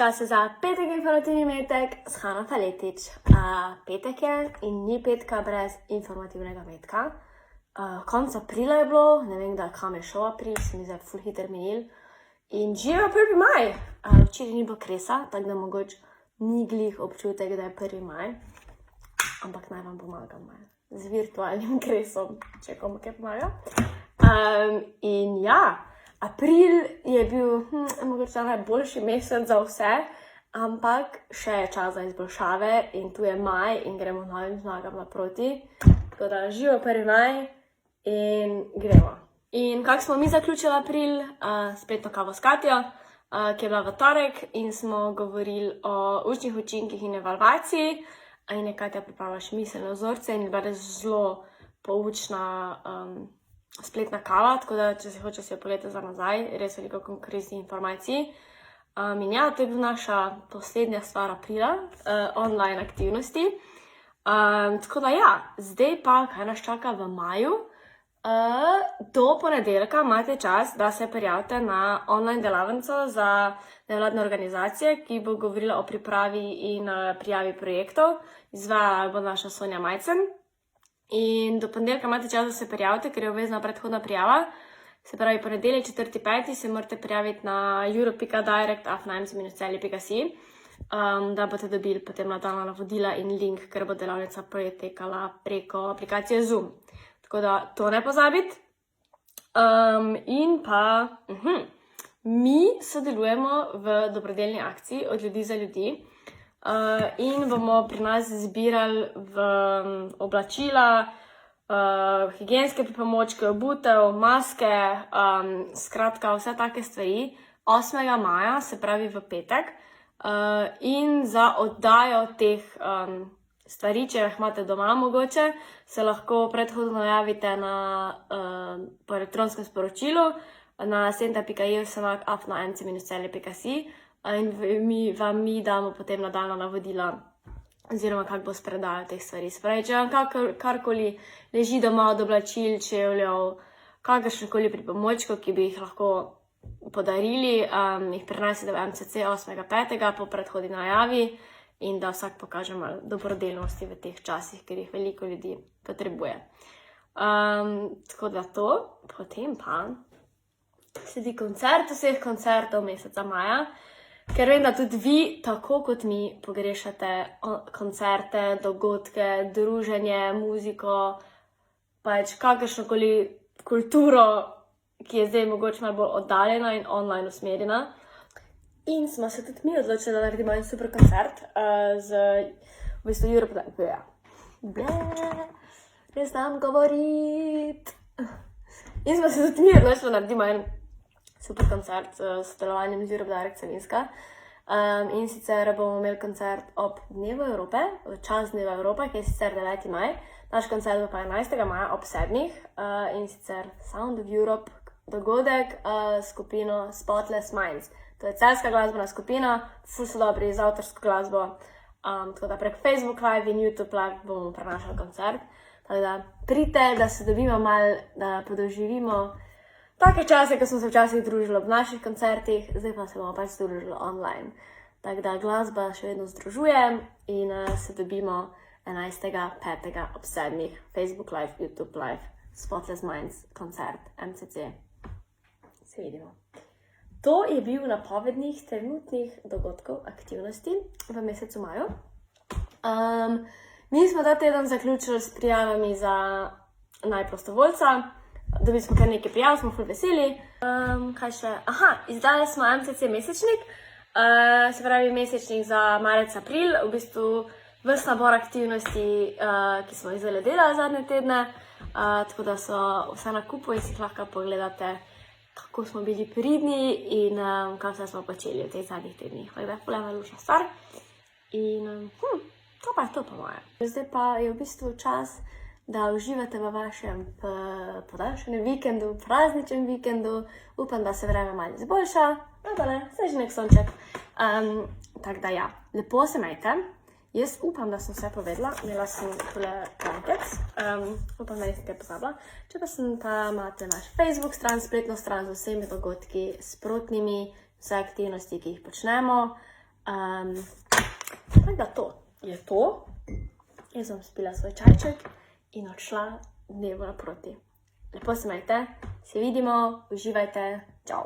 Čas je za petek informativni metek s Hano Faletič. Petek je in ni petka brez informativnega metka. Konec aprila je bilo, ne vem, kam je šel april, se mi zdaj ful hiter minil. In živijo 1. maj. Včeraj ni bilo kresa, tako da mogoče ni glih občutek, da je 1. maj. Ampak naj vam pomagam z virtualnim kresom, če komu kaj pomaga. In ja, april je bil mogoče najboljši mesec za vse, ampak še je čas za izboljšave in tu je maj in gremo novim zmagam naproti. Tako da živijo 1. maj in gremo. In kako smo mi zaključili april? Spletno kavo s Katjo, ki je bila v torek in smo govorili o učnih učinkih in evalvaciji. In je Katja pripravila še miselne vzorce in je bila res zelo poučna spletna kava, tako da če se hoče si jo pogledati za nazaj, res veliko konkretnih informacij. In ja, to je bila naša poslednja stvar aprila, online aktivnosti. Tako da ja, zdaj pa, kaj nas čaka v maju? Do ponedeljka imate čas, da se prijavite na online delavnico za nevladne organizacije, ki bo govorila o pripravi in prijavi projektov. Izvajala bo naša Sonja Majcen. In do ponedeljka imate čas, da se prijavite, ker je obvezna predhodna prijava. Se pravi, ponedeljek 4.5. se morate prijaviti na euro.direct@najmc-celje.si, da boste dobili potem nadaljnja navodila in link, ker bo delavnica potekala preko aplikacije Zoom. Tako da to ne pozabiti. In pa mi sodelujemo v dobrodelni akciji od ljudi za ljudi. In bomo pri nas zbirali v oblačila, higienske pripomočke, obutev, maske, skratka vse take stvari 8. maja, se pravi v petek. In za oddajo teh stvari, če jih imate doma mogoče, se lahko predhodno javite po elektronskem sporočilu na senta.jevsenak@najmc-celje.si. In mi damo potem nadaljnja navodila oziroma kako bo s predajo teh stvari. Spravi, če vam karkoli leži doma od oblačil, čevljev, kakršnekoli pripomočkov, ki bi jih lahko podarili, jih prinesite v MCC 8.5. po predhodni najavi in da vsak pokaže malo dobrodelnosti v teh časih, ker jih veliko ljudi potrebuje. Tako da to, potem pa sledi koncert vseh koncertov meseca maja. Ker vem, da tudi vi, tako kot mi, pogrešate koncerte, dogodke, druženje, muziko, pač kakršnokoli kulturo, ki je zdaj mogoče malo bolj oddaljena in online usmerjena. In smo se tudi mi odločili, da naredimo en super koncert z v bistvu Europe. Ne znam govoriti. In smo se tudi mi odločili, da naredimo en super koncert s sodelovanjem z Europe Direct Savinjska. In sicer bomo imeli koncert ob Dnevu Evrope, v čas Dneva Evrope, ki je sicer 9. maj. Naš koncert bo pa 11. maja ob 7. In sicer Sound of Europe dogodek skupino Spotless Minds. To je celjska glasbena skupina, ful so dobri z avtorsko glasbo. Tako da prek Facebook Live in YouTube Live bomo prenašali koncert. Tako da pridite, da se dobimo malo, da podoživimo take čase, ko smo se včasih družili ob naših koncertih, zdaj pa se bomo pač družili online. Tako da glasba še vedno združuje in se dobimo 11.5. ob 7. Facebook Live, YouTube Live, Spotless Minds koncert, MCC. Se vidimo. To je bil napovednih trenutnih dogodkov aktivnosti v mesecu maju. Mi smo ta teden zaključili s prijavami za najprostovoljca. Dobili smo kar nekaj prijav, smo ful veseli. Kaj še? Izdali smo MCC mesečnik, se pravi mesečnik za marec-april, v bistvu ves nabor aktivnosti, ki smo jih zdaj delali zadnje tedne, tako da so vse na kupu in si jih lahko pogledate, kako smo bili pridni in kaj vse smo počeli v teh zadnjih tednih. Tako da je ful ena lučna stvar. In to pa je to po moje. Zdaj pa je v bistvu čas, da uživate v vašem podaljšanem vikendu, prazničnem vikendu. Upam, da se vreme malo izboljša. Pa ne, saj že nek sonček. Tako da ja, lepo se majte. Jaz upam, da sem vse povedala. Imela sem tole plankec. Upam, da nisem kaj pozabila. Če pa sem pa imate naš Facebook stran, spletno stran z vsemi dogodki, sprotnimi, vse aktivnosti, ki jih počnemo. Tako da to je to. Jaz sem spila svoj čajček in odšla dnevu naproti. Lepo se majte, se vidimo, uživajte.